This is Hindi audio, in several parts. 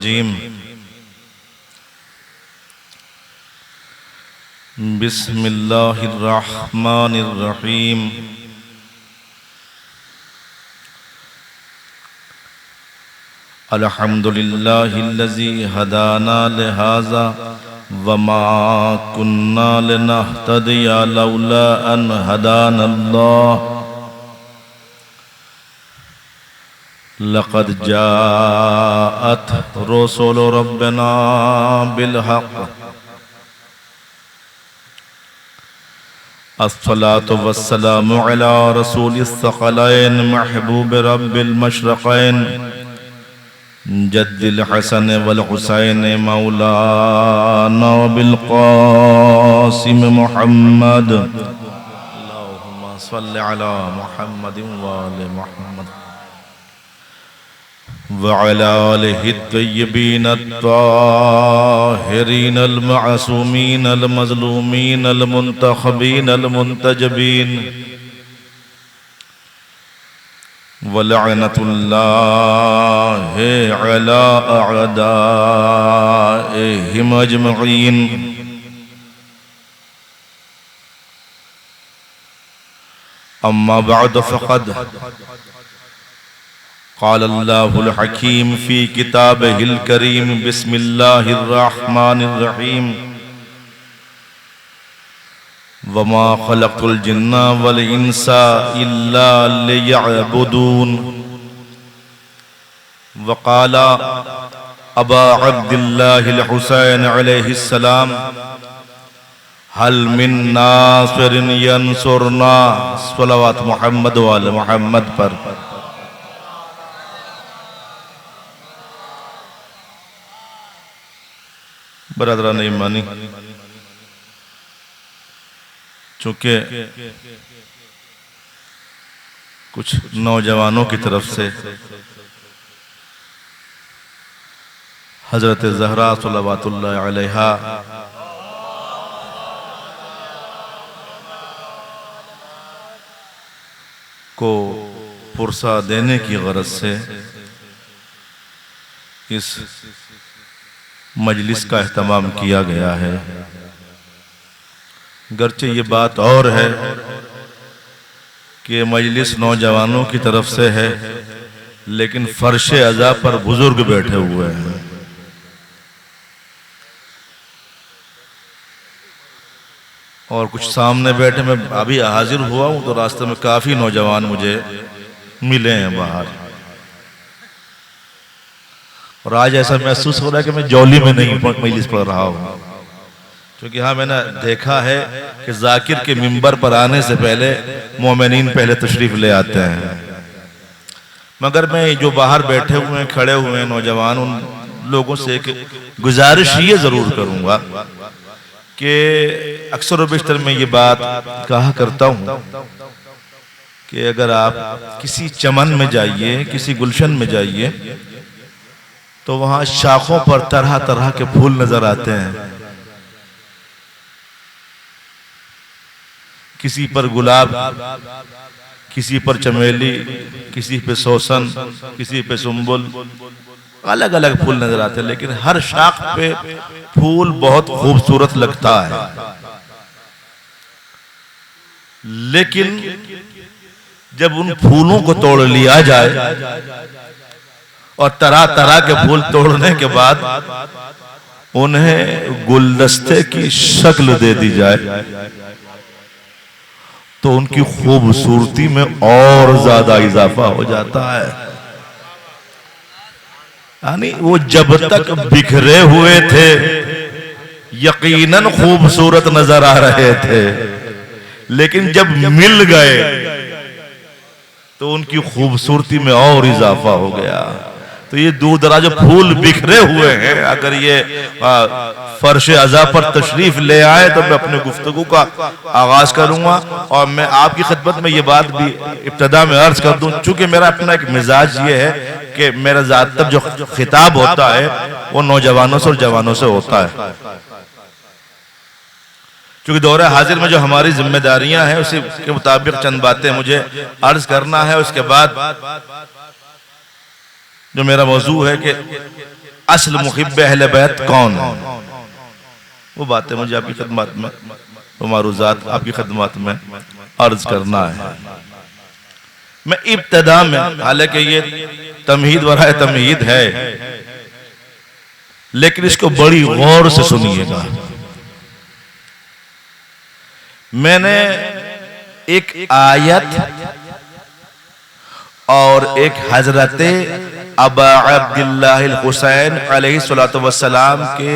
जीम बिस्मिल्लाहिर्रहमानिर्रहीम। अल्हम्दुलिल्लाहिल्लज़ी हदाना लिहाज़ा वमा कुन्ना लिनहतदिया लौला अन हदानल्लाह। लक़द जाअत रसूलु रब्बिना बिलहक़। अस्सलातु वस्सलामु अला रसूलिस सक़लैन महबूब रब्बिल मशरक़ैन जद्दिल हसन वल हुसैन मौलाना बिल क़ासिम मुहम्मद। अल्लाहुम्मा सल्लि अला मुहम्मदिन व आलि मुहम्मद व अला आलिहि त्तय्यिबीन अत्ताहिरीन अल मअसूमीन अल मज़लूमीन अल मुंतखबीन अल मुंतजबीन व लअनतुल्लाहि अला अअदाइहिम अजमईन। अम्मा बअद फ़क़द क़ाल अल्लाहुल हकीम फ़ी किताबिहिल करीम बिस्मिल्लाहिर्रहमानिर्रहीम। वमा खलक़तुल जिन्ना वल इंसा इल्ला लियअबुदून। वक़ाला अबा अब्दिल्लाहिल हुसैन अलैहिस्सलाम हल मिन नासिरिन यंसुरना। सलवात मुहम्मद व आले मुहम्मद पर। बरादरान ईमानी, चूंकि कुछ नौजवानों की तरफ से हजरत ज़हरा सल्लल्लाहु अलैहा को पुरसा देने की गरज से इस मजलिस का एहतमाम किया गया है। गरचे ये बात और है कि मजलिस नौजवानों की तरफ से है, लेकिन फर्श अज़ा पर बुजुर्ग बैठे हुए हैं। और कुछ सामने बैठे, मैं अभी हाजिर हुआ हूं तो रास्ते में काफी नौजवान मुझे मिले हैं बाहर, और आज ऐसा महसूस हो रहा है कि मैं जौली में नहीं मजलिस पढ़ रहा हूँ। क्योंकि हाँ, मैंने देखा है कि जाकिर के मिंबर पर आने से पहले मोमिनीन पहले तशरीफ ले आते हैं। मगर मैं जो बाहर बैठे हुए हैं, खड़े हुए हैं नौजवान, उन लोगों से एक गुजारिश ये जरूर करूंगा कि अक्सर व बेशतर मैं ये बात कहा करता हूँ कि अगर आप किसी चमन में जाइए, किसी गुलशन में जाइए, तो वहां शाखों पर तरह तरह के फूल नजर आते हैं। किसी पर गुलाब, किसी पर चमेली, किसी पे सोसन, किसी पे सुंबुल, अलग अलग फूल नजर आते हैं। लेकिन हर शाख पे फूल बहुत खूबसूरत लगता है। लेकिन जब उन फूलों को तोड़ लिया जाए और तरह तरह के फूल तोड़ने के बाद उन्हें गुलदस्ते की शक्ल दे दी जाए, तो उनकी खूबसूरती में और ज्यादा इजाफा हो जाता है। यानी वो जब तक बिखरे हुए थे यकीनन खूबसूरत नजर आ रहे थे, लेकिन जब मिल गए तो उनकी खूबसूरती में और इजाफा हो गया। तो ये दूर दराज फूल बिखरे हुए हैं, अगर ये फर्श अज़ा पर तशरीफ ले आए तो मैं अपने गुफ्तगू का आगाज करूंगा। और मैं आपकी खिदमत में ये बात भी इब्तदा में अर्ज कर दूं, चूंकि मेरा अपना एक मिजाज ये है कि मेरा ज़्यादातर जो खिताब होता है वो नौजवानों से और जवानों से होता है। क्योंकि दौरे हाजिर में जो हमारी जिम्मेदारियां हैं उसी के मुताबिक चंद बातें मुझे अर्ज करना है। उसके बाद जो मेरा मौजू है कि असल मुहिब अहले बैत कौन है, वो बातें मुझे आपकी खिदमत में, वो मारूजात आपकी खिदमत में अर्ज करना है। मैं इब्तिदा में, हालांकि ये तमहीद वराए तमहीद है, लेकिन इसको बड़ी गौर से सुनिएगा। मैंने एक आयत और एक हजरत अबा अब्दुल्लाह हुसैन अलैहिस्सलातु वस्सलाम के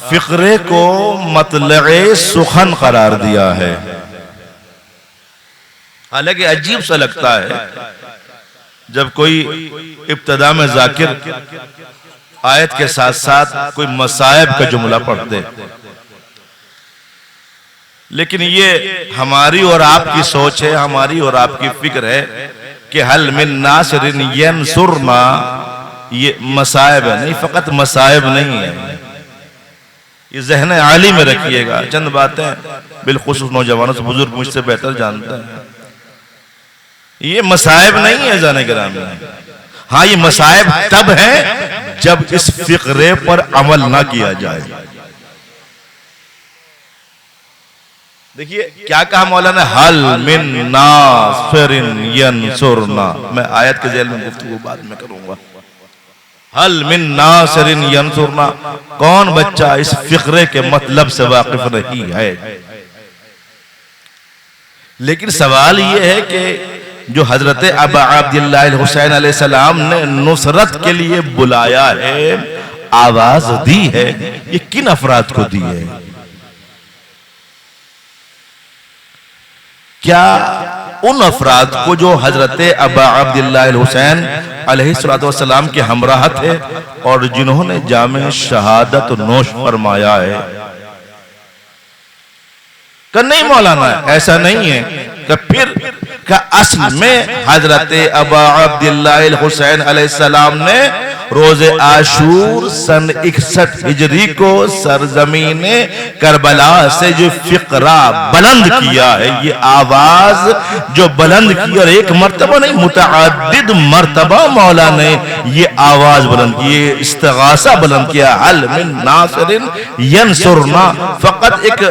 फिक्रे को मतलए सुखन करार दिया है। हालांकि अजीब सा लगता है जब कोई इब्तिदा में जाकिर आयत के साथ साथ कोई मसायब का जुमला पढ़ दे, लेकिन ये हमारी और आपकी सोच है, हमारी और आपकी फिक्र है कि हल मिन नासिरिन यंसुरना, ये मसायब है, नहीं फ़कत मसायब नहीं है। ये ज़हन आली में रखिएगा। चंद बातें बिलखुसूस नौजवानों से, बुजुर्ग मुझसे बेहतर जानते हैं, ये मसायब नहीं है जाने गिरामी। हाँ, ये मसायब तब है जब इस फिक्रे पर अमल ना किया जाए। देखिए क्या कहा मौलाना, हल मिन नासिरिन यंसुरना। मैं आयत के ज़ेल में गुफ्तगू बाद में करूंगा। हल मिन नासिरिन यंसुरना, कौन बच्चा इस फिक्रे के मतलब से वाकिफ नहीं है। लेकिन सवाल यह है कि जो हजरत अबा अब्दुल्लाह हुसैन अलैहिस्सलाम ने नुसरत के लिए बुलाया है, आवाज दी है, ये किन अफराद को दी है? क्या उन अफराद को जो हजरत अबा अब्दुल्लाह हुसैन अलैहिस्सलातु वस्सलाम के हमराह थे और जिन्होंने जामे शहादत नोश फरमाया है? कि नहीं मौलाना, ऐसा नहीं है। कि फिर का असल में हजरत अबा अब्दुल्लाह हुसैन अलैहिस्सलाम ने रोज़े आशूर सन 61 हिजरी को सरजमीन करबला से जो फिक्रा बुलंद किया है, ये आवाज जो बुलंद की, और एक मर्तबा नहीं मुतअद्दिद मर्तबा मौला ने ये आवाज बुलंद की, ये इस्तिगासा बुलंद किया। हल मिन नासिरिन यंसुरना फकत एक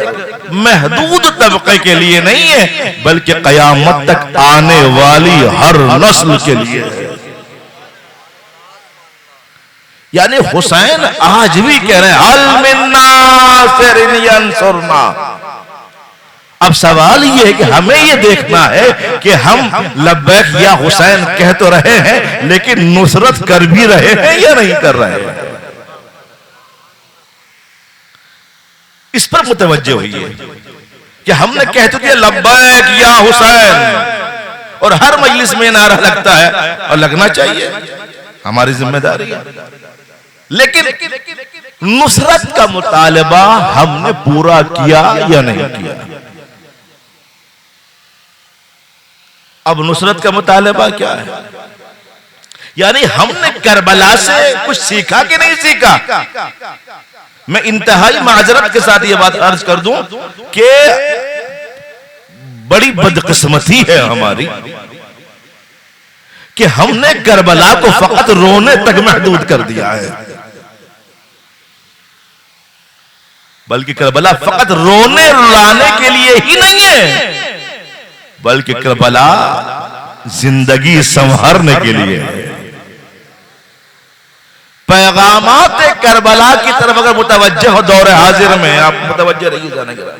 महदूद तबके के लिए नहीं है, बल्कि कयामत तक आने वाली हर नस्ल के लिए है। यानी हुसैन आज भी कह रहे हैं हल मिन नासिरिन यंसुरना। अब सवाल ये है कि हमें ये देखना है कि हम लब्बैक या हुसैन कह तो रहे हैं, लेकिन नुसरत कर भी रहे हैं या नहीं कर रहे हैं। इस पर मुतवज्जे होइए कि हमने कह तो दिया लब्बैक या हुसैन, और हर मजलिस में नारा लगता है और लगना चाहिए, हमारी जिम्मेदारी है। लेकिन नुसरत का मुतालबा हमने पूरा किया या नहीं किया? अब नुसरत का मुतालबा क्या है? यानी हमने करबला से कुछ सीखा कि नहीं सीखा? मैं इंतहाई माजरत के साथ ये बात अर्ज कर दूं कि बड़ी बदकिस्मती है हमारी कि हमने करबला को फकत रोने तक महदूद कर दिया है। बल्कि करबला फकत रोने रुलाने के लिए ही नहीं है, बल्कि करबला जिंदगी संवारने के लिए है। पैगामात करबला की तरफ अगर मुतवज्जे हो दौरे हाजिर में, आप मुतवज्जे रहिए जाने के बाद,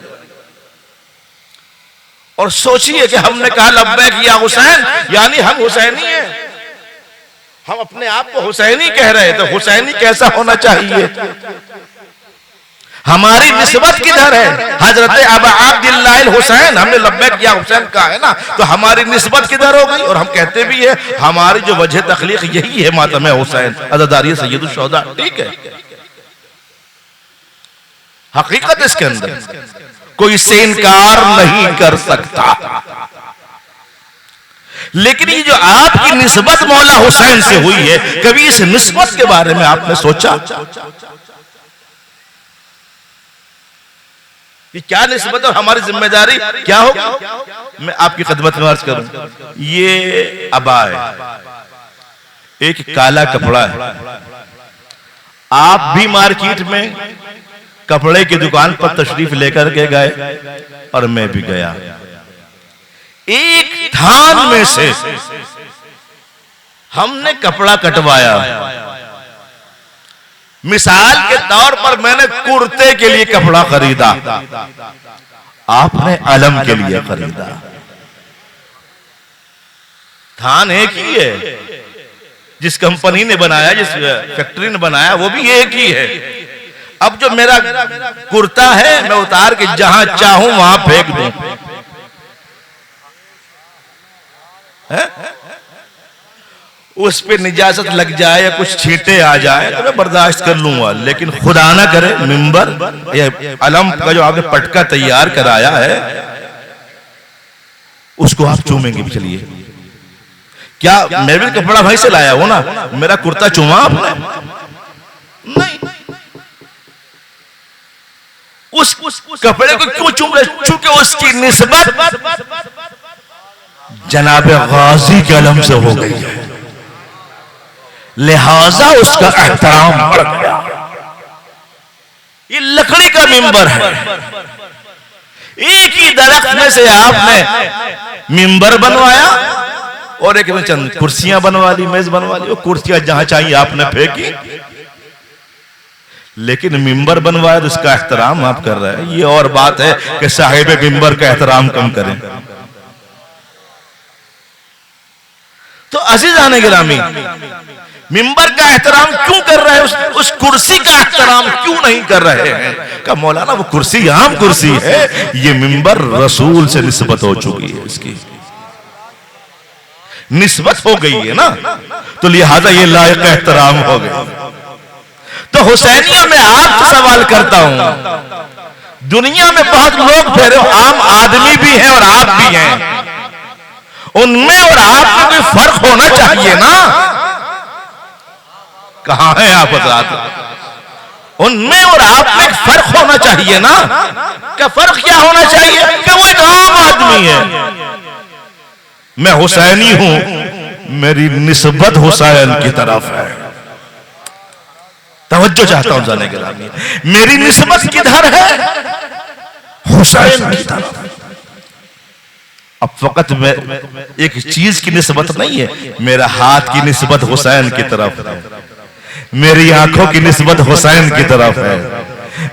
और सोचिए कि हमने कहा लब्बैक या हुसैन, यानी हम हुसैनी हैं, हम अपने आप को हुसैनी कह रहे हैं, तो हुसैनी कैसा होना चाहिए? हमारी निस्बत किधर है? हजरत अबा अब्दुल्लाह हुसैन, हमने लब्बैक या हुसैन कहा है ना, तो हमारी निस्बत किधर हो गई? और हम कहते भी है हमारी जो वजह तखलीक यही है, मातम हुसैन, अज़ादारी सैयदुल शुहदा। ठीक है, हकीकत इसके अंदर कोई इससे इनकार नहीं कर सकता। लेकिन ये जो आपकी निस्बत मौला हुसैन से हुई है, कभी इस निस्बत के बारे में आपने सोचा? ये क्या निस्बत और हमारी जिम्मेदारी क्या होगी? मैं आपकी खिदमत में अर्ज करूं, ये अबा है, एक काला कपड़ा है। आप भी मार्केट में कपड़े की दुकान पर तशरीफ लेकर के गए और मैं भी गया। एक थान में से हमने कपड़ा कटवाया। मिसाल के तौर पर मैंने कुर्ते के लिए कपड़ा खरीदा, आपने अलम के लिए खरीदा। थान एक ही है, जिस कंपनी ने बनाया, जिस फैक्ट्री ने बनाया, वो भी एक ही है। अब जो मेरा कुर्ता है मैं उतार के जहां चाहूं वहां फेंक दूं, उस पे निजासत लग जाए या कुछ छींटे आ जाए तो मैं बर्दाश्त कर लूंगा, लेकिन खुदा ना करे मिंबर या अलम का जो आपने पटका तैयार कराया है उसको आप चूमेंगे भी। चलिए, क्या मैं भी कपड़ा भाई से लाया हूं ना, मेरा कुर्ता चूमा आपने? नहीं। उस कपड़े को क्यों चूम रहे? चूंकि उसकी निस्बत जनाब गाजी के अलम से हो गई है, लिहाजा उसका एहतराम बढ़ गया। ये लकड़ी का मिंबर है, एक ही दरख्त में से आपने मिंबर बनवाया और एक में चंद कुर्सियां बनवा ली, मेज बनवा ली। वो कुर्सियां जहां चाहिए आपने फेंकी, लेकिन मिंबर बनवाया तो इसका एहतराम आप कर रहे हैं। ये और बात है कि साहिब मिंबर का एहतराम कम करें। तो अज़ीज़ान गिरामी, मिंबर का एहतराम क्यों कर रहे हैं, उस कुर्सी का एहतराम क्यों नहीं कर रहे हैं? का मौलाना वो कुर्सी आम कुर्सी है, ये मिंबर रसूल से निस्बत हो चुकी है, इसकी निस्बत हो गई है ना, तो लिहाजा ये लायक एहतराम हो गया। तो हुसैनिया में आपसे सवाल करता हूं, दुनिया में बहुत लोग फेरे, आम आदमी भी हैं और आप भी हैं, उनमें और आप में कोई फर्क होना चाहिए ना? कहां है आप हज़रात? उनमें और आप में फर्क होना चाहिए ना? क्या फर्क क्या होना चाहिए? कि वो एक आम आदमी है, मैं हुसैनी हूं, मेरी निस्बत हुसैन की तरफ है। तवज्जो चाहता हूं जाने के लिए, मेरी निस्बत किधर है? हुसैन की तरफ। अब फकत में एक चीज की निस्बत नहीं है, मेरा हाथ की निस्बत हुसैन की तरफ है, मेरी आंखों की निस्बत हुसैन की तरफ है,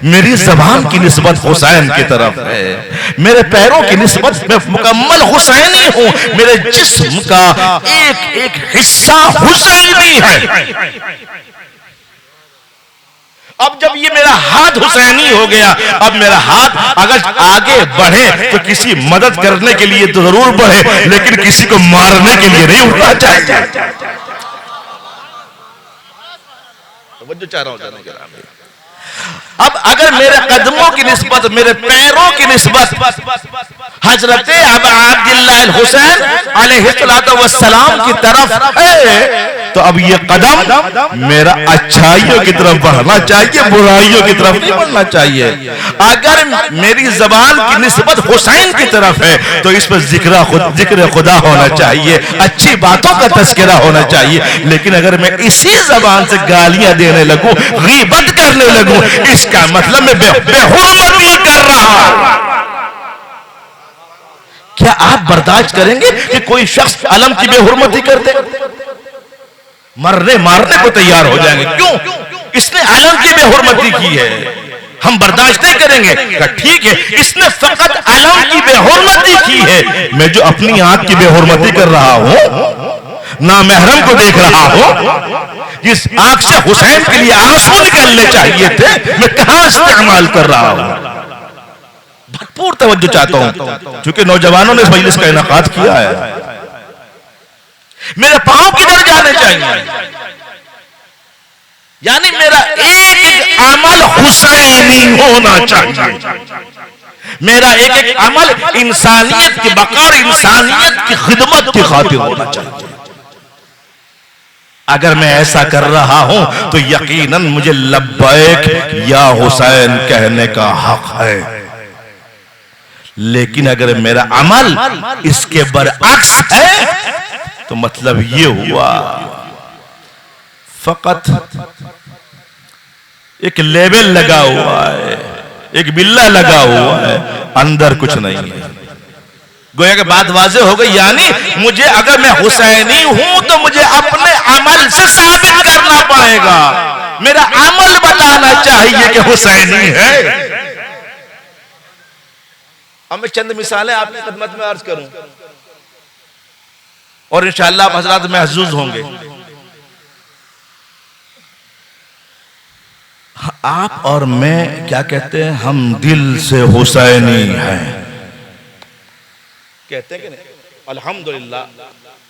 मेरी ज़बान की निस्बत हुसैन की तरफ है, मेरे पैरों की निस्बत में मुकम्मल हुसैनी हूं, मेरे जिस्म का एक एक हिस्सा हुसैनी है। अब जब ये मेरा हाथ हुसैनी हो गया, अब मेरा हाथ अगर आगे बढ़े तो किसी मदद करने के लिए तो जरूर बढ़े, लेकिन किसी को मारने के लिए नहीं उठना चाहिए। तो चाह रहा हूं, अब अगर मेरे कदमों की निस्बत, मेरे पैरों की निस्बत हजरत अबू अब्दुल्लाह हुसैन अलैहिस्सलातु वस्सलाम की तरफ है, तो अब ये कदम मेरा अच्छाइयों की तरफ बढ़ना चाहिए, बुराइयों की तरफ नहीं बढ़ना चाहिए। अगर मेरी जबान की निस्बत हुसैन की तरफ है तो इस पर जिक्र खुदा होना चाहिए, अच्छी बातों का तज़किरा होना चाहिए। लेकिन अगर मैं इसी जबान से गालियां देने लगूं, गीबत करने लगूं, इसका मतलब मैं बेहुरमती कर रहा हूं। क्या आप बर्दाश्त करेंगे कि कोई शख्स अलम की बेहुरमती कर दे? मरने मारने को तैयार हो जाएंगे। क्यों? इसने अलम की बेहुरमती की है, हम बर्दाश्त नहीं करेंगे। ठीक है, इसने फकत अलम की बेहुरमती की है, मैं जो अपनी आंख की बेहुरमती कर रहा हूं, ना महरम को देख रहा हूं, जिस आंख से हुसैन के लिए आंसू निकलने चाहिए थे, मैं कहां इस्तेमाल कर रहा हूं? भरपूर तवज्जो चाहता हूं, क्योंकि नौजवानों ने इस मजलिस का इनाकात किया है। मेरे पांव किधर जाने चाहिए? यानी मेरा एक एक अमल हुसैनी होना चाहिए, मेरा एक एक अमल इंसानियत की बकार, इंसानियत की खिदमत की खातिर होना चाहिए। अगर मैं ऐसा कर रहा हूं तो यकीनन मुझे लब्बैक या हुसैन कहने का हक है। लेकिन अगर मेरा अमल इसके बरअक्स है तो मतलब ये हुआ फकत एक लेबल लगा हुआ है, एक बिल्ला लगा हुआ है, अंदर कुछ नहीं है। गोया कि बात वाज़ेह हो गई। यानी मुझे, अगर मैं हुसैनी हूं तो मुझे अपने अमल से साबित करना पड़ेगा। मेरा अमल बताना चाहिए कि हुसैनी है। अब मैं चंद मिसालें आपकी खिदमत में अर्ज करूं और इंशाअल्लाह आप हज़रात महज़ूज़ होंगे। आप और मैं क्या कहते हैं, हम दिल से हुसैनी हैं कहते हैं कि नहीं? अल्हम्दुलिल्लाह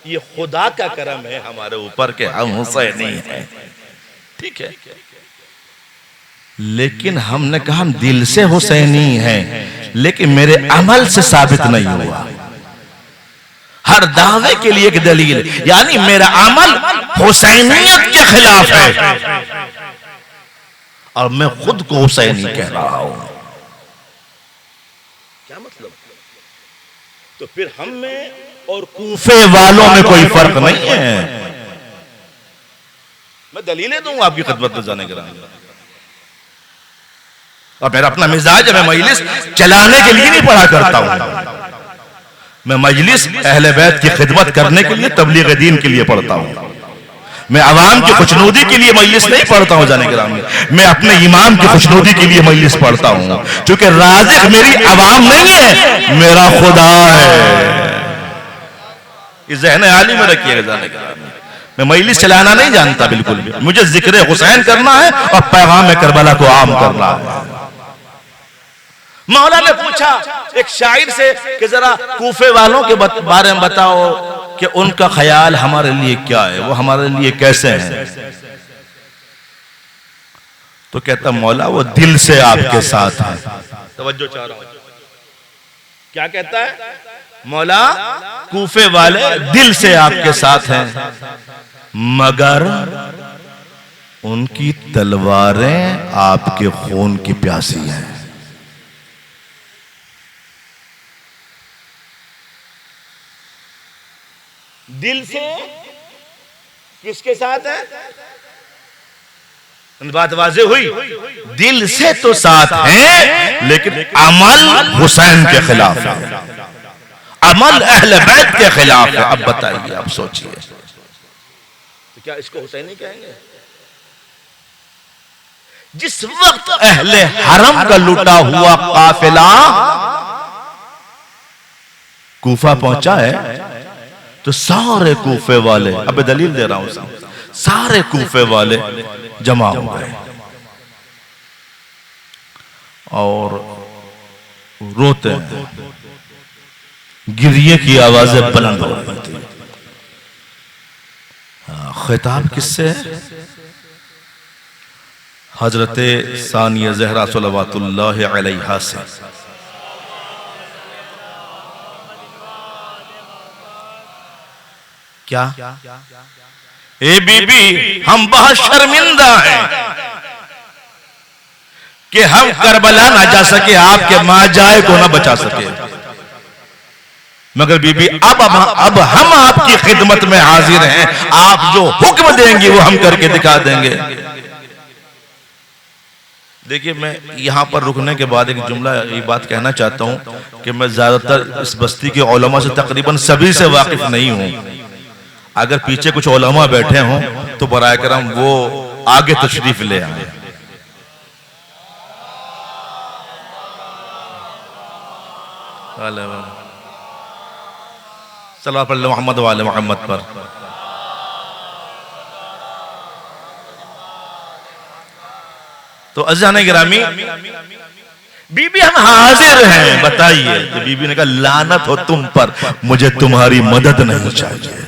ये खुदा का करम है हमारे ऊपर के हम हुसैनी हैं, ठीक है। लेकिन हमने कहा हम दिल से हुसैनी हैं, लेकिन मेरे अमल से साबित नहीं हुआ। हर दावे के लिए एक दलील, यानी मेरा अमल हुसैनियत के खिलाफ है और मैं खुद को हुसैनी कह रहा हूं। क्या मतलब? तो फिर हम में और कूफे वालों में कोई फर्क नहीं है। मैं दलीलें दूंगा आपकी खिदमत में जाने के लिए। और मेरा अपना मिजाज है, मैं मजलिस चलाने के लिए नहीं पढ़ा करता हूं। मैं मजलिस अहले बैत की खिदमत करने के लिए, तबलीग दीन के लिए पढ़ता हूं। मैं अवाम की खुशनूदी के लिए मजलिस नहीं पढ़ता हूं जाने के लिए। मैं अपने इमाम की खुशनूदी के लिए मजलिस पढ़ता हूं, क्योंकि राज़िक मेरी अवाम नहीं है, मेरा खुदा है। इस ज़हन आली में रखिएगा जाने के लिए। मैं मजलिस चलाना नहीं जानता बिल्कुल भी। मुझे जिक्र हुसैन करना है और पैगाम करबला को आम करना है। मौला ने पूछा एक शायर से कि जरा कूफे वालों के बारे में बताओ कि उनका ख्याल हमारे लिए क्या है, वो हमारे लिए कैसे हैं। तो कहता मौला वो दिल से आपके साथ है। तवज्जो चाह रहा हूं, क्या कहता है मौला? कूफे वाले दिल से आपके साथ हैं, मगर उनकी तलवारें आपके खून की प्यासी हैं। दिल से किसके साथ है? बात वाज़ेह हुई। दिल से तो साथ हैं, लेकिन अमल हुसैन के खिलाफ है, अमल अहले बैत के खिलाफ है। अब बताइए, आप सोचिए, तो क्या इसको हुसैनी कहेंगे? जिस वक्त अहले हरम का लुटा हुआ काफिला कूफा पहुंचा है तो सारे कूफे वाले, अब दलील दे रहा हूं, सारे कूफे वाले जमा हो गए और रोते हैं। गिरिए की आवाजें बुलंद हो रही थी। खिताब किससे है? हजरत सानिया ज़हरा सल्लल्लाहु अलैहा से। क्या ए बीबी, हम बहुत शर्मिंदा हैं कि हम करबला ना जा सके, आपके मां जाए को ना बचा सके। मगर बीबी अब हम आपकी खिदमत में हाजिर हैं, आप जो हुक्म देंगी वो हम करके दिखा देंगे। देखिए, मैं यहां पर रुकने के बाद एक जुमला, ये बात कहना चाहता हूं कि मैं ज्यादातर इस बस्ती के उलमा से तकरीबन सभी से वाकिफ नहीं हूं। अगर पीछे कुछ उलमा बैठे हों तो बराए करम वो आगे तशरीफ ले आए। सल्लल्लाहु अलैहि मोहम्मद वाले मोहम्मद पर। तो अज़ान गिरामी, बीबी हम हाजिर हैं, बताइए। तो बीबी ने कहा लानत हो तुम पर, मुझे तुम्हारी मदद नहीं चाहिए।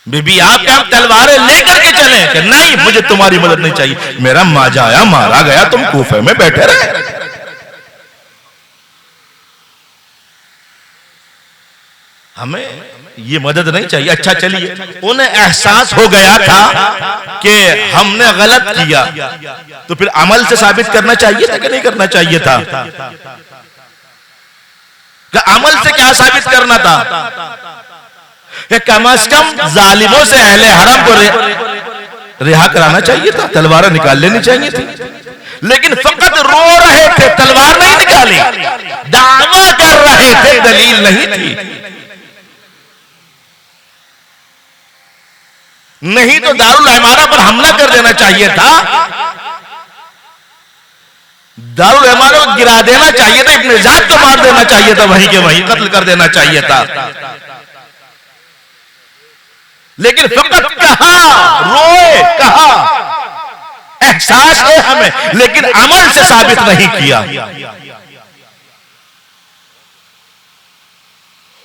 बीबी आप क्या तलवारें लेकर के चले? कि नहीं, मुझे तुम्हारी मदद नहीं चाहिए। मेरा माजा आया, मारा गया, तुम कूफे में बैठे रहे। हमें ये मदद नहीं चाहिए। अच्छा चलिए, उन्हें एहसास हो गया था कि हमने गलत किया, तो फिर अमल से साबित करना चाहिए था कि नहीं करना चाहिए था? कि अमल से क्या साबित करना था? कि कम से कम जालिमों से अहले हरम को रिहा कराना चाहिए था, तलवारें निकाल लेनी चाहिए थी। लेकिन फकत रो रहे थे, तलवार नहीं निकाली, दावा कर रहे थे, दलील नहीं थी। नहीं तो दारुल इमारा पर हमला कर देना चाहिए था, दारुल इमारा को गिरा देना चाहिए था, इब्न ज़ियाद को मार देना चाहिए था, वहीं के वहीं कत्ल कर देना चाहिए था। लेकिन फकत कहा, रोए, कहा, एहसास है हमें, लेकिन अमल से साबित नहीं किया।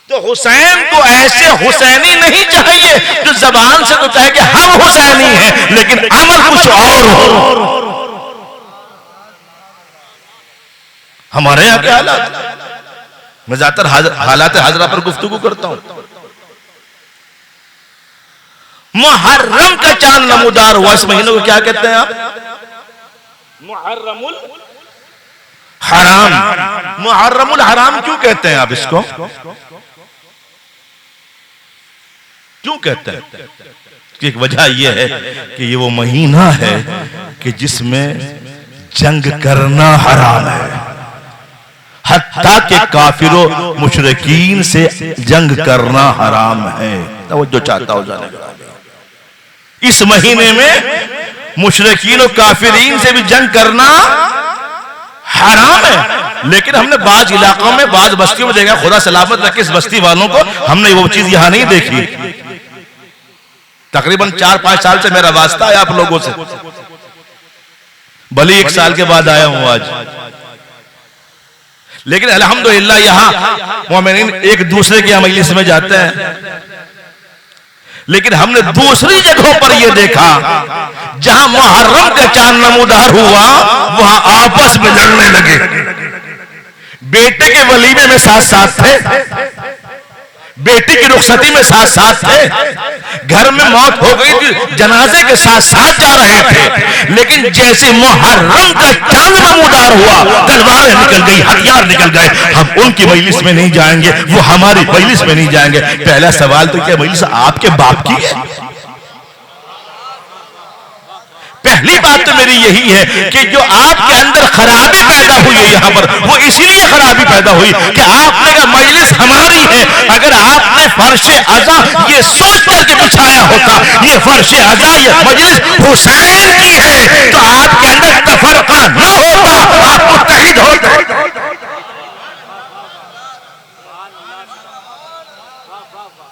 तो हुसैन को ऐसे हुसैनी नहीं चाहिए जो जबान से तो कहे कि हम हुसैनी हैं, लेकिन अमल कुछ और हो। हमारे यहां क्या हालात, मैं ज्यादातर हालात हाजरा पर गुफ्तगू करता हूं। मुहर्रम का चांद नमूदार हुआ, इस महीने को क्या कहते हैं आप? मुहर्रमुल हराम। मुहर्रमुल हराम क्यों कहते हैं आप इसको? क्यों कहते हैं? एक वजह यह है कि ये वो महीना है कि जिसमें जंग करना हराम है, हत्ता के काफिरों मुशरिकीन से जंग करना हराम है। तवज्जो चाहता हूं जाने का, इस महीने में मुशरिकीन और काफिरीन से भी जंग करना हराम है। लेकिन हमने बाज इलाकों में, बाज बस्तियों में देखा, खुदा सलामत रखे इस बस्ती वालों को, हमने वो चीज यहां नहीं देखी। तकरीबन 4-5 साल से मेरा वास्ता है आप लोगों से, भले 1 साल के बाद आया हूं आज, लेकिन अल्हम्दुलिल्लाह यहां मोमिनीन एक दूसरे के मजलिस में जाते हैं। लेकिन हमने दूसरी जगहों पर यह देखा जहां मुहर्रम का चांद नमूदार हुआ, वहां आपस में लड़ने लगे। बेटे के वलीमे में साथ साथ थे, बेटी की रुखसती में साथ साथ थे, घर में मौत हो गई थी, जनाजे के साथ साथ जा रहे थे। लेकिन जैसे मुहर्रम का चांद नमूदार हुआ, तलवारें निकल गई, हथियार निकल गए। हम उनकी मजलिस में नहीं जाएंगे, वो हमारी मजलिस में नहीं जाएंगे। पहला सवाल तो क्या मजलिस आपके बाप की है? पहली बात तो मेरी यही है कि जो आपके अंदर खराबी पैदा हुई है यहां पर, वो इसीलिए खराबी पैदा हुई कि आपने कहा मजलिस हमारी है। अगर आपने फर्शे अज़ा ये सोच करके बिछाया होता ये फर्शे अज़ा ये मजलिस हुसैन की है, तो आपके अंदर तफरका न होता, आप मुत्तहिद होते।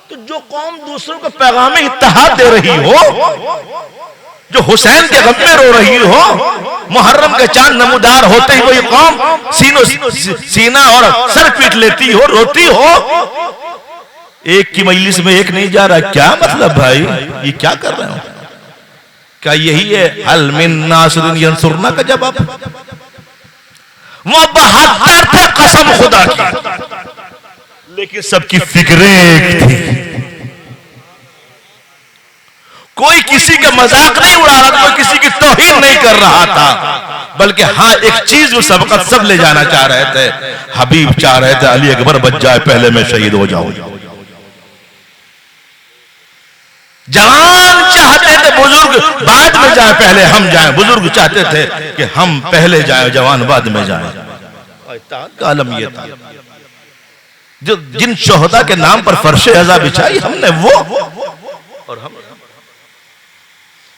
तो जो कौम दूसरों को पैगाम इत्तेहाद दे रही हो, जो हुसैन के गम में रो रही हो, मुहर्रम के चांद नमूदार होते ही कोई कौम सीना और सर पीट लेती हो, रोती हो, एक की मजलिस में एक नहीं जा रहा, क्या मतलब भाई? ये क्या कर रहे हो? क्या यही है हल मिन नासिरिन यंसुरना का जवाब? वो 72 थे कसम खुदा की, लेकिन सबकी फिक्रें एक थी। कोई किसी का मजाक नहीं उड़ा रहा था, कोई किसी की तौहीन नहीं कर रहा था, बल्कि हाँ एक चीज वो सबकत सब ले जाना चाह रहे थे। हबीब चाह रहे थे अली अकबर बच जाए, पहले मैं शहीद हो जाऊं। जवान चाहते थे बुजुर्ग बाद में जाए, पहले हम जाएं। बुजुर्ग चाहते थे कि हम पहले जाएं, जवान बाद में जाएं। का आलम ये था, जो जिन शोहदा के नाम पर फर्शे अज़ा बिछाई हमने वो, और हम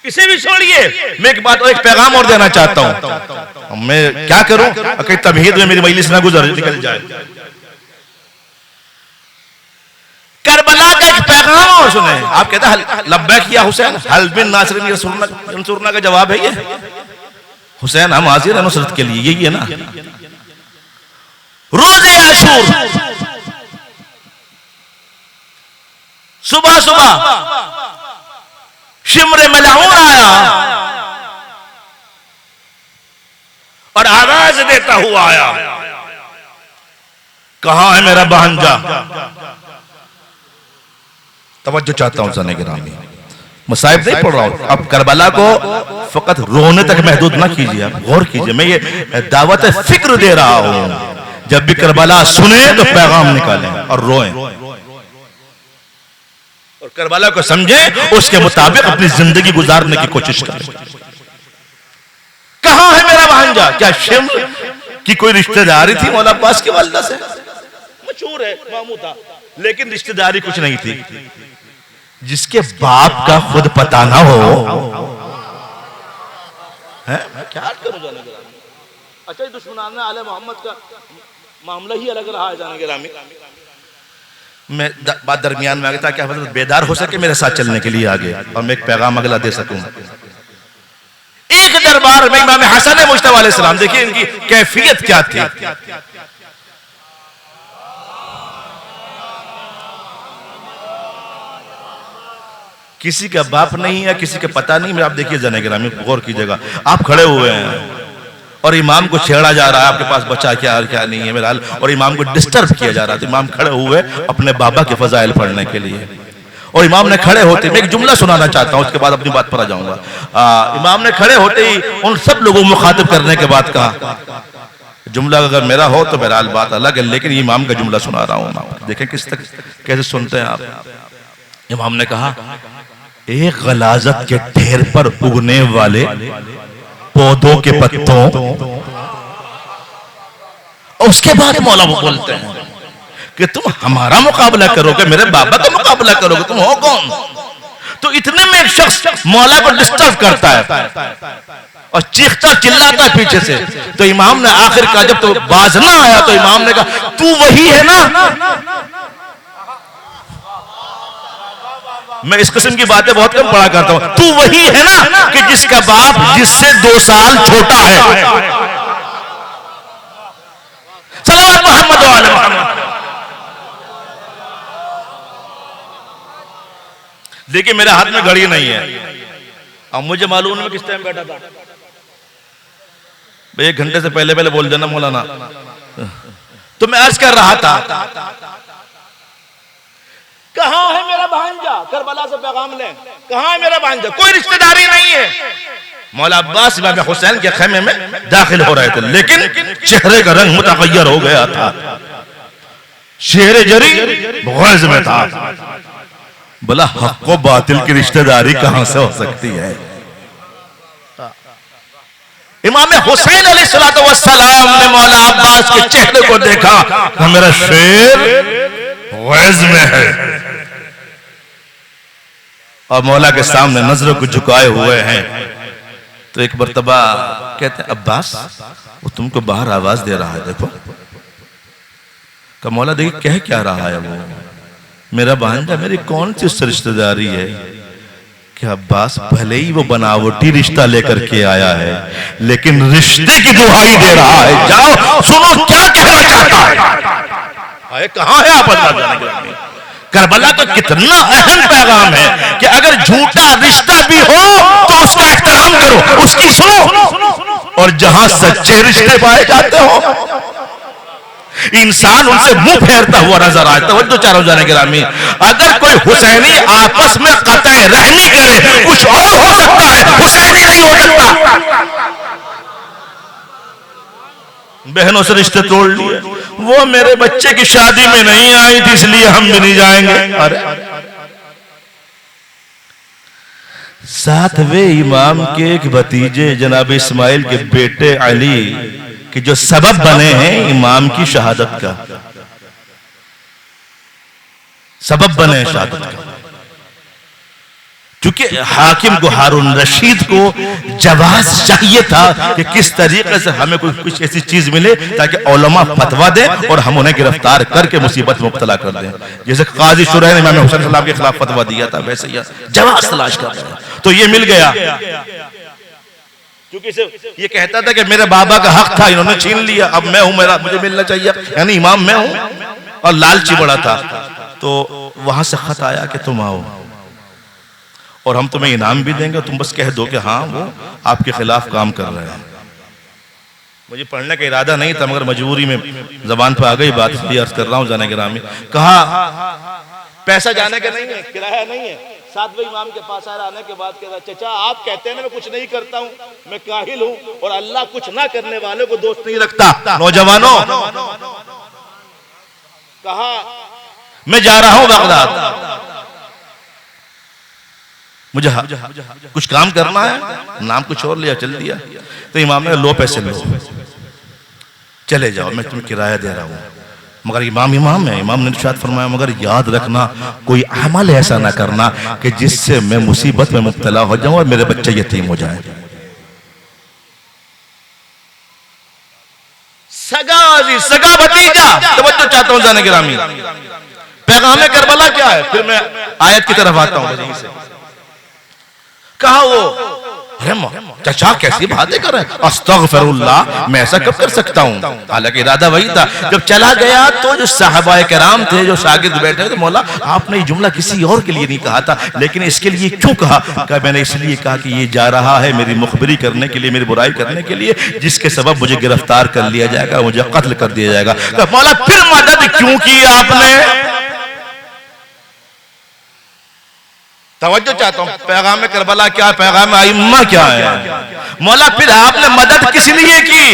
इसे भी छोड़िए। मैं एक बात और एक पैगाम और देना चाहता हूं। मैं क्या करूं, कहीं तमहीद में मेरी मजलिस ना गुजर निकल जाए। करबला का एक पैगाम और सुने। आप कहते हैं लब्बैक या हुसैन, हल बिन नासिरिन यंसुरना का जवाब है ये। हुसैन हम हाजिर हैं नुसरत के लिए, यही है ना। रोज़े आशूर सुबह सुबह शिमरे मलाऊन आया और आवाज देता हुआ आया, कहां है मेरा भांजा? तवज्जो चाहता हूं जाने गिरामी, मसाइब नहीं पढ़ रहा हूं। अब करबला को फकत रोने तक महदूद ना कीजिए, आप गौर कीजिए, मैं ये दावत फिक्र दे रहा हूं। जब भी करबला सुने तो पैगाम निकालें और रोएं और करबला को समझें, उसके मुताबिक अपनी जिंदगी गुजारने की कोशिश करें। कहां है मेरा भांजा? क्या शिम्र की कोई रिश्तेदारी थी मौला अब्बास की वालिदा से? मशहूर है, मामू था, लेकिन रिश्तेदारी कुछ नहीं थी। जिसके बाप का खुद पता ना हो है, क्या करूं जाने गिरामी। अच्छा, दुश्मनान आले मोहम्मद का मामला ही अलग रहा है जाने गिरामी। मैं बात दरमियान में आ गया था, क्या मतलब बेदार हो सके मेरे साथ चलने के लिए आगे और मैं एक पैगाम अगला दे सकूं। एक दरबार में इमाम हसन मुज्तबा अलैहिस्सलाम, देखिए इनकी कैफियत क्या थी। किसी का बाप नहीं है, किसी का पता नहीं। मैं आप देखिए जाने गिरामी, गौर कीजिएगा, आप खड़े हुए हैं और इमाम को छेड़ा जा रहा है, आपके पास बचा क्या और क्या नहीं है मेरा, और इमाम को डिस्टर्ब किया जा रहा था। इमाम खड़े हुए अपने बाबा के फजाइल पढ़ने के लिए, और इमाम ने खड़े होते, मैं एक जुमला सुनाना चाहता हूं, उसके बाद अपनी बात पर आ जाऊंगा। इमाम ने खड़े होते ही उन सब लोगों को मुखातिब करने के बाद कहा, जुमला अगर मेरा हो तो बहरहाल बात अलग है, लेकिन इमाम का जुमला सुना रहा हूं, देखें किस तक कैसे सुनते हैं आप। इमाम ने कहा, एक गलाजत के ढेर पर उगने वाले पौधों के पत्तों, उसके बाद मौला वो बोलते हैं कि तुम हमारा मुकाबला करोगे, मेरे बाबा का मुकाबला करोगे, तुम हो कौन? तो इतने में एक शख्स मौला को डिस्टर्ब करता है और चीखता चिल्लाता पीछे से। तो इमाम ने आखिर का जब तो बाज ना आया तो इमाम ने कहा, तू वही है ना? मैं इस किस्म की बातें बहुत कम पढ़ा करता हूं। तू वही है ना कि जिसका बाप जिससे 2 साल छोटा है? सल्लल्लाहु मोहम्मद वाले मोहम्मद। देखिए मेरे हाथ में घड़ी नहीं है, अब मुझे मालूम नहीं मैं किस टाइम बैठा था। 1 घंटे से पहले पहले बोल देना मौलाना। तो मैं अर्ज कर रहा था, कहां है मेरा भांजा? करबला से पैगाम लें, कहां है मेरा भांजा? कोई रिश्तेदारी नहीं है। मौला अब्बास इमाम हुसैन के खेमे में दाखिल हो रहे थे, लेकिन चेहरे का रंग मुतगय्यर हो गया था, शेर जरी गैज़ में था। बोला, हक व बातिल की रिश्तेदारी कहां से हो सकती है? इमाम हुसैन अलैहिस्सलातु वस्सलाम ने मौला अब्बास के चेहरे को देखा, तो मेरा शेर गैज़ में है, और मौला के सामने नजरों को झुकाए हुए हैं। तो एक मर्तबा कहते हैं, अब्बास वो तुमको बाहर आवाज दे रहा है, देखो। का मौला देखिए कह क्या रहा है वो, मेरा भांजा, मेरी कौन सी रिश्तेदारी है? कि अब्बास भले ही वो बनावटी रिश्ता लेकर के आया है, लेकिन रिश्ते की दुहाई दे रहा है। जाओ सुनो क्या कहना चाहता है। कहां है आप? करबला तो कितना अहम पैगाम है कि अगर झूठा रिश्ता भी हो तो उसका एहतराम करो, उसकी सुनो, और जहां सच्चे रिश्ते पाए जाते हो इंसान उनसे मुंह फेरता हुआ नजर आता है। तवज्जो चारों जाने गिरामी, अगर कोई हुसैनी आपस में कतई रहमी करे, कुछ और हो सकता है, हुसैनी नहीं हो सकता। बहनों से रिश्ते तोड़ लिए, वो मेरे बच्चे की शादी में नहीं आई थी इसलिए हम भी नहीं जाएंगे। अरे 7वें इमाम के एक भतीजे जनाब इस्माइल के बेटे अली कि जो सबब बने हैं इमाम की शहादत का, सबब बने हैं शहादत का, क्योंकि हाकिम को हारून रशीद को जवाज चाहिए था कि किस तरीके से हमें कुछ ऐसी चीज मिले ताकि उलमा फतवा दे और हम उन्हें गिरफ्तार करके मुसीबत में मुब्तला कर दें। जैसे काजी शुरैह ने इमाम हुसैन सलाम के खिलाफ फतवा दिया था, वैसे ही जवाज तलाश कर रहे हैं। तो ये मिल गया, क्योंकि ये कहता था कि मेरे बाबा का हक था, इन्होंने छीन लिया, अब मैं हूं, मेरा मुझे मिलना चाहिए, यानी इमाम मैं हूं, और लालची बड़ा था। तो वहां से खत आया कि तुम आओ और हम तुम्हें इनाम भी देंगे, तुम बस कह दो कि हाँ वो आपके खिलाफ काम कर रहे हैं। मुझे पढ़ने का इरादा नहीं था, मगर मजबूरी में जबान पर आ गई बात, इसलिए अर्ज कर रहा हूं जाने गिरामी। कहा पैसा जाने का नहीं है, किराया नहीं है। सातवें इमाम के पास आने के बाद कह रहा, चचा आप कहते हैं ना मैं कुछ नहीं करता हूं, मैं काहिल हूं और अल्लाह कुछ ना करने वाले को दोस्त नहीं रखता। नौजवानों, कहा मैं जा रहा हूं बगदाद, मुझे कुछ काम करना है, नाम कुछ और लिया, चल दिया। तो इमाम ने लो पैसे लो, चले जाओ, मैं तुम्हें किराया दे रहा हूं। मगर इमाम है, इमाम ने इरशाद फरमाया मगर याद रखना कोई अमल ऐसा ना करना कि जिससे मैं मुसीबत में मुब्तला हो जाऊं और मेरे बच्चे यतीम हो जाए। सगा भतीजा, तवज्जो चाहता हूं जाने गिरामी, पैगाम करबला क्या है। फिर मैं आयत की तरफ आता हूं। कहा वो, अरे चचा कैसी बातें कर रहे हैं, अस्तगफिरुल्लाह, मैं ऐसा कब कर सकता हूं। हालांकि इरादा वही था। जब चला गया तो जो साहबाए किराम थे, जो शागिर्द बैठे थे, मौला आपने ये जुमला किसी और के लिए नहीं कहा था, लेकिन इसके लिए क्यों कहा। क्या मैंने इसलिए कहा कि ये जा रहा है मेरी मुखबिरी करने के लिए, मेरी बुराई करने के लिए, जिसके सबब मुझे गिरफ्तार कर लिया जाएगा, मुझे कत्ल कर दिया जाएगा। मौला फिर मदद क्यों की आपने। तवज्जो चाहता हूं, पैगाम करबला क्या, पैगाम आइम्मा क्या है। मौला फिर आपने मदद किस लिए की।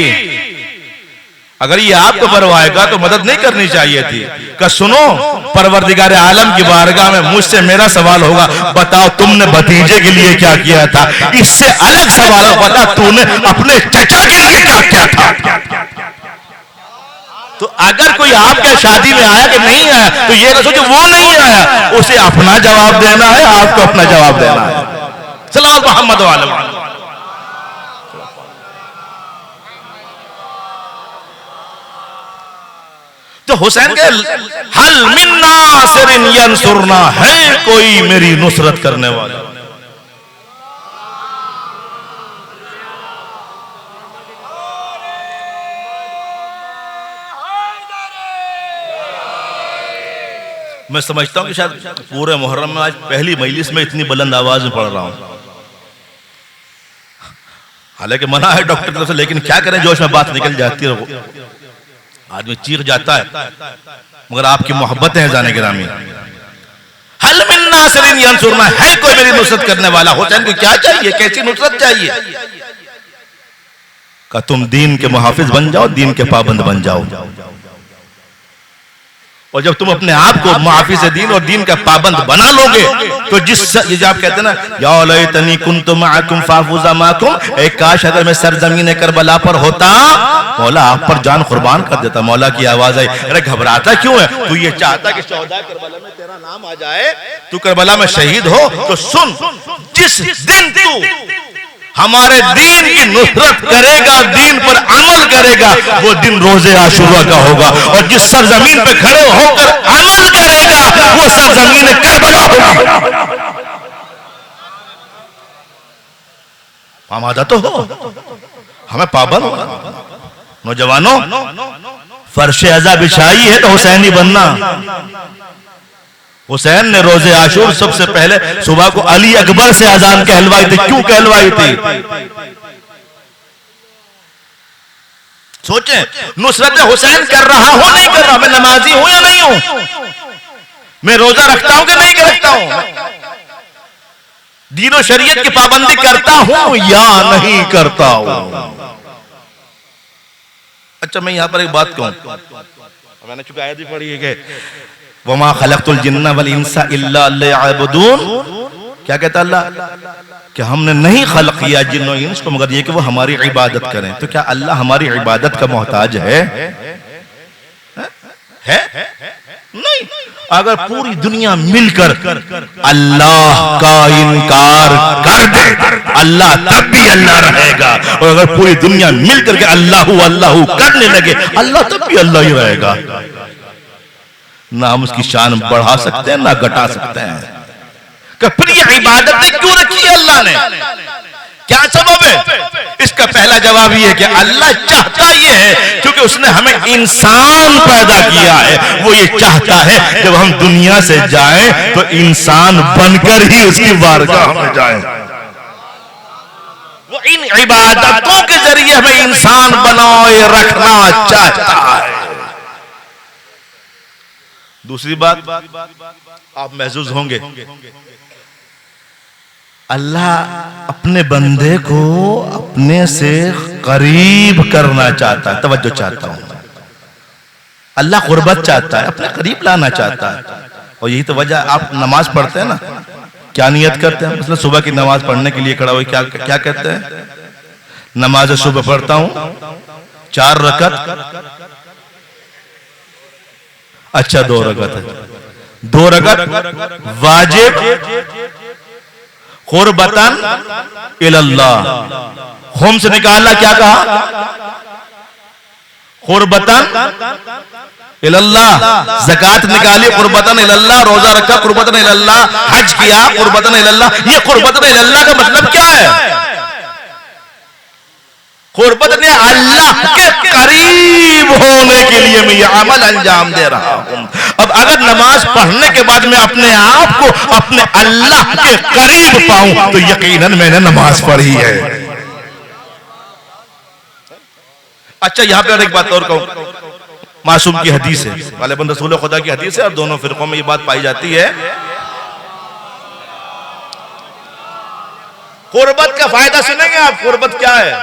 अगर ये आपको परवाहेगा तो मदद नहीं करनी चाहिए थी। क्या सुनो, परवरदिगार आलम की बारगाह में मुझसे मेरा सवाल होगा, बताओ तुमने भतीजे के लिए क्या किया था। इससे अलग सवाल हो, बता तूने अपने चचा के लिए क्या किया था। तो अगर कोई आपके शादी में आया कि नहीं आया, तो ये ना सोचो वो नहीं आया, उसे अपना जवाब देना है, आपको अपना जवाब देना है। सल्लल्लाहु मोहम्मद वाले। तो हुसैन के हल मिन नासिरिन यंसुरना, है कोई मेरी नुसरत करने वाला। मैं समझता हूं कि शायद पूरे मुहर्रम में आज पहली मजलिस में इतनी बुलंद आवाज में पढ़ रहा हूं। हालांकि मना है डॉक्टर की तरफ से, लेकिन क्या करें, जोश में बात निकल जाती है, आदमी चीख जाता है। मगर आपकी मोहब्बत है जाने गिरामी। हल मिन नासिरिन यंसुरना, है कोई मेरी नुसरत करने वाला। हुसैन को क्या चाहिए, कैसी नुसरत चाहिए। का तुम दीन के मुहाफिज बन जाओ, दीन के पाबंद बन जाओ। और जब तुम अपने आप को मुहाफिज दीन और दीन का पाबंद बना लोगे, तो जिस आप कहते हैं ना, या लैतनी कुन्तु मअकुम फाफूज़ा माकुम, एक काश अगर मैं सरजमीन करबला पर होता, मौला आप पर जान कुर्बान कर देता। मौला की आवाज आई, अरे घबराता क्यों है, तू ये चाहता कि शोहदा करबला में तेरा नाम आ जाए, तू करबला में शहीद हो। तो सुन, जिस दिन तू हमारे दीन की नुसरत करेगा, दीन पर अमल करेगा, वो दिन रोजे आशुरा का होगा। और जिस सरजमीन पे खड़े होकर अमल करेगा, वो सरजमीन करबला होगी। आमादा तो हो, हमें पाबंद होना। नौजवानों, फर्शे अज़ा बिछाई है तो हुसैनी बनना। हुसैन ने रोजे आशूर सबसे पहले सुबह को अली अकबर से अजान कहलवाई थी। क्यों कहलवाई थी? सोचें, नुसरत हुसैन कर रहा हूं नहीं कर रहा, मैं नमाजी हूं या नहीं हूं, मैं रोजा रखता हूं कि नहीं रखता हूं, दीन और शरीयत की पाबंदी करता हूं या नहीं करता हूं। अच्छा, मैं यहां पर एक बात कहूं, मैंने चूंकि आयत भी पढ़ी है कि वमा खलक़तुल जिन्ना वल इंसा इल्ला लियअबुदून। क्या कहता अल्लाह, कि हमने नहीं खल्क किया जिन्न और इंस को मगर ये कि वो हमारी इबादत करें। तो क्या अल्लाह हमारी इबादत का मोहताज है? नहीं। अगर पूरी दुनिया मिलकर अल्लाह का इनकार कर दे, अल्लाह तब भी अल्लाह रहेगा। और अगर पूरी दुनिया मिलकर के अल्लाहू अल्लाहू करने लगे, अल्लाह तब भी अल्लाह ही रहेगा। ना हम उसकी शान बढ़ा सकते हैं ना घटा सकते हैं। फिर ये इबादतें क्यों रखी है अल्लाह ने, क्या सबब है? इसका पहला जवाब ये है कि अल्लाह चाहता ये है, क्योंकि उसने हमें इंसान पैदा किया है, वो ये चाहता है जब हम दुनिया से जाएं तो इंसान बनकर ही उसकी बारगाह में जाएं। वो इन इबादतों के जरिए हमें इंसान बनाए रखना चाहता है। दूसरी बात आप महसूस होंगे, अल्लाह अपने बंदे को अपने से करीब करना चाहता है। तवज्जो चाहता हूं, अल्लाह कुर्बत चाहता है, अपने करीब लाना चाहता है। और यही तो वजह, आप नमाज पढ़ते हैं ना, क्या नियत करते हैं? मतलब सुबह की नमाज पढ़ने के लिए खड़ा हुए क्या क्या कहते हैं? नमाज सुबह पढ़ता हूं 4 रकत, अच्छा 2 रकत है, 2 रकत वाजिब कुर्बतन इलल्लाह। खुम से निकालना, क्या कहा? कुर्बतन इलल्लाह। ज़कात निकाली कुर्बतन इलल्लाह, रोजा रखा कुर्बतन इलल्लाह, हज किया कुर्बतन इलल्लाह। ये कुर्बतन इलल्लाह का मतलब क्या है? कुर्बतन अल्लाह के करीब होने के लिए मैं ये अमल अंजाम दे रहा हूं। अब अगर नमाज पढ़ने के बाद मैं अपने आप को अपने अल्लाह के करीब पाऊं तो यकीनन मैंने नमाज पढ़ी है। अच्छा, यहां पर एक बात और कहूं, मासूम की हदीस है, गालिबन रसूल खुदा की हदीस है, और दोनों फिरकों में ये बात पाई जाती है। कुर्बत का फायदा सुनेंगे आप, कुर्बत क्या है?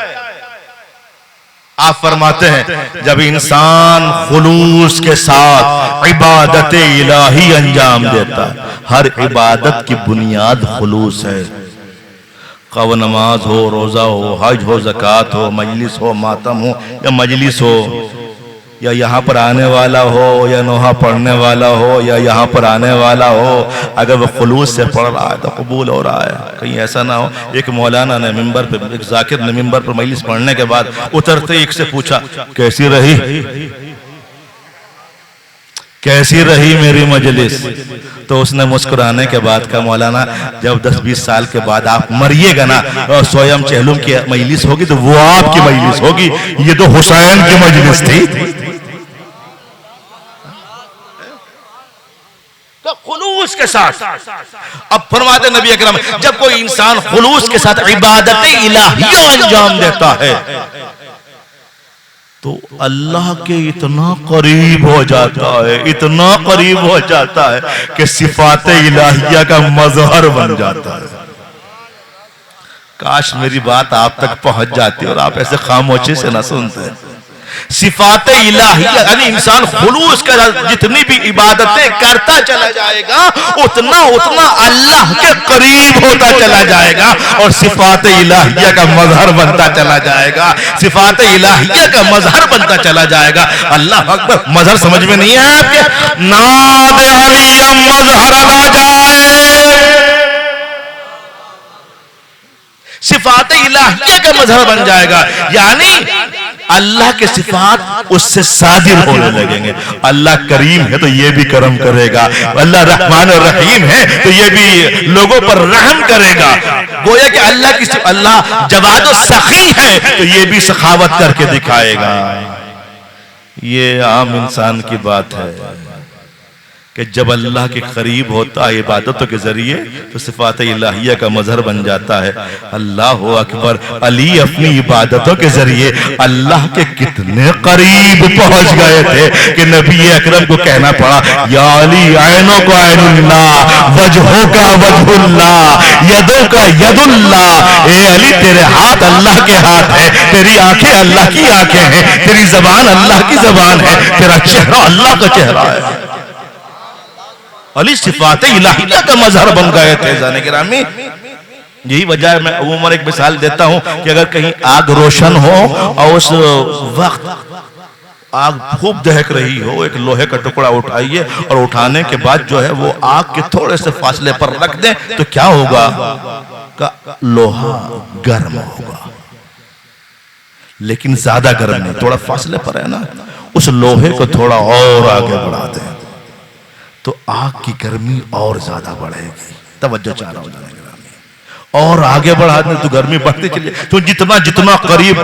आप फरमाते हैं जब इंसान खुलूस के साथ इबादत इलाही अंजाम देता है, हर इबादत की बुनियाद खुलूस है। कब नमाज हो, रोजा हो, हज हो, ज़कात हो, मजलिस हो, मातम हो या मजलिस हो, या यहाँ पर आने वाला हो या नोहा पढ़ने वाला हो या यहाँ पर आने वाला हो, अगर वो खुलूस से पढ़ रहा है तो कबूल हो रहा है। कहीं ऐसा ना हो, एक मौलाना ने मिंबर पे, एक जाकिर ने मिंबर पर मजलिस पढ़ने के बाद उतरते एक से पूछा, कैसी रही, कैसी रही मेरी मजलिस? तो उसने मुस्कुराने के बाद कहा, मौलाना जब 10-20 साल के बाद आप मरिएगा ना और स्वयं चहलुम की मजलिस होगी तो वो आपकी मजलिस होगी, ये तो हुसैन की मजलिस थी। तो खुलूस के साथ, अब फरमाते नबी अकरम, जब कोई इंसान खुलूस के साथ इबादत इलाहिया अंजाम देता है तो अल्लाह के इतना करीब हो जाता है, इतना करीब हो जाता है कि सिफात इलाहिया का मजहर बन जाता है। काश मेरी बात आप तक पहुंच जाती और आप ऐसे खामोशी से ना सुनते। सिफात इलाहिया यानी इंसान खुलूस का जितनी भी इबादतें करता चला जाएगा उतना उतना अल्लाह के करीब होता चला जाएगा और सिफात इलाहिया का मजहर बनता चला जाएगा, सिफात इलाहिया का मजहर बनता चला जाएगा। अल्लाह अकबर। मजहर समझ में नहीं है आपके? नाद अली मजहर ना जाए, सिफात इलाहिया का मजहर बन जाएगा, यानी अल्लाह के सिफात उससे सादिर होने लगेंगे। अल्लाह करीम है तो ये भी करम करेगा, अल्लाह रहमान और रहीम है तो ये भी लोगों पर रहम करेगा। गोया कि अल्लाह जवाद सखी है तो ये भी सखावत करके दिखाएगा। ये आम इंसान की बात है कि जब अल्लाह के करीब होता है इबादतों के जरिए तो सिफात इलाहिया का मजहर बन जाता है। अल्लाह अकबर। अली अपनी इबादतों के जरिए अल्लाह के कितने करीब पहुंच गए थे कि नबी अकरम को कहना पड़ा, या अली ऐनों का ऐनुल्लाह, वजहों का वजहुल्लाह, यदों का यदुल्लाह। ए अली तेरे हाथ अल्लाह के हाथ है, तेरी आंखें अल्लाह की आंखें हैं, तेरी जबान अल्लाह की जबान है, तेरा चेहरा अल्लाह का चेहरा है। अली सिफात इलाहिया का मजहर बन गए थे। जाने के रामी, यही वजह है, मैं उमर एक मिसाल देता हूं कि अगर कहीं आग रोशन हो और उस वक्त आग खूब दहक रही हो, एक लोहे का टुकड़ा उठाइए और उठाने के बाद जो है वो आग के थोड़े से फासले पर रख दें तो क्या होगा? का लोहा गर्म होगा, लेकिन ज्यादा गर्म नहीं, थोड़ा फासले पर है ना, उस लोहे को थोड़ा और आगे बढ़ा दें तो आग की गर्मी और ज्यादा बढ़ेगी। तवज्जो चाह रहा हूं। और आगे बढ़ा दे तो गर्मी बढ़ती चली, तो जितना जितना करीब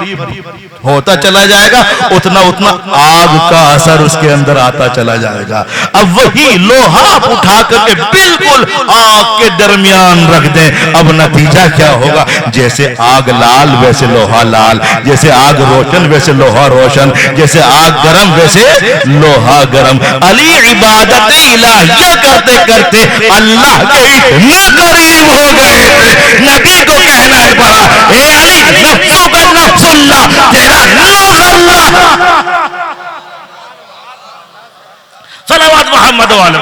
होता चला जाएगा उतना उतना आग का असर उसके अंदर आता चला जाएगा। अब वही लोहा उठा करके बिल्कुल आग के दरमियान रख दें, अब नतीजा क्या होगा? जैसे आग लाल वैसे लोहा लाल, जैसे आग रोशन वैसे लोहा रोशन, जैसे आग गरम वैसे लोहा गरम। अली इबादत इलाहिया करते करते अल्लाह के इतने करीब हो गए, नबी को कहना है पड़ा, हे अली नफ्सो का नफ्सुल्लाह, तेरा नूर अल्लाह। सलावत मोहम्मद वाले।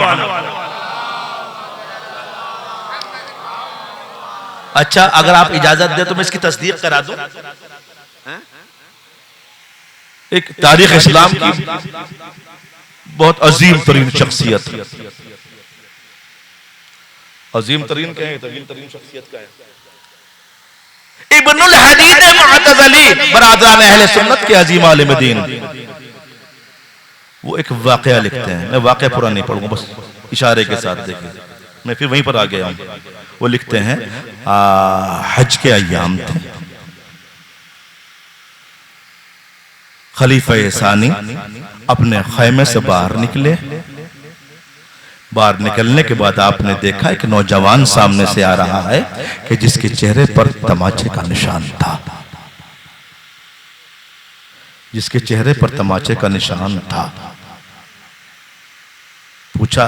अच्छा, अगर आप इजाजत दे तो मैं इसकी तस्दीक करा दूं। एक तारीख इस्लाम की बहुत अजीम तरीन शख्सियत, अजीम तरीन क्या है? अजीम तरीन शख्सियत का है इब्नुल हदीद मुअतज़िली, बरादरान अहले सुन्नत के अजीम आलिम दीन। वो एक वाकया लिखते हैं, मैं वाकया पूरा नहीं पढ़ूंगा, बस इशारे के साथ देखिए, मैं फिर वहीं पर आ गया हूं। वो लिखते हैं हज के अय्याम थे, खलीफा सानी अपने खैमे से बाहर निकले। बाहर निकलने के बाद आपने देखा एक नौजवान सामने से आ रहा है कि जिसके चेहरे पर तमाचे का निशान था, जिसके चेहरे पर तमाचे का निशान था। पूछा,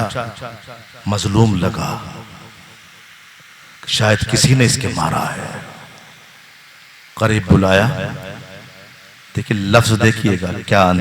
मजलूम लगा, शायद किसी ने इसके मारा है। करीब बुलाया, देखिए लफ्ज देखिएगा क्या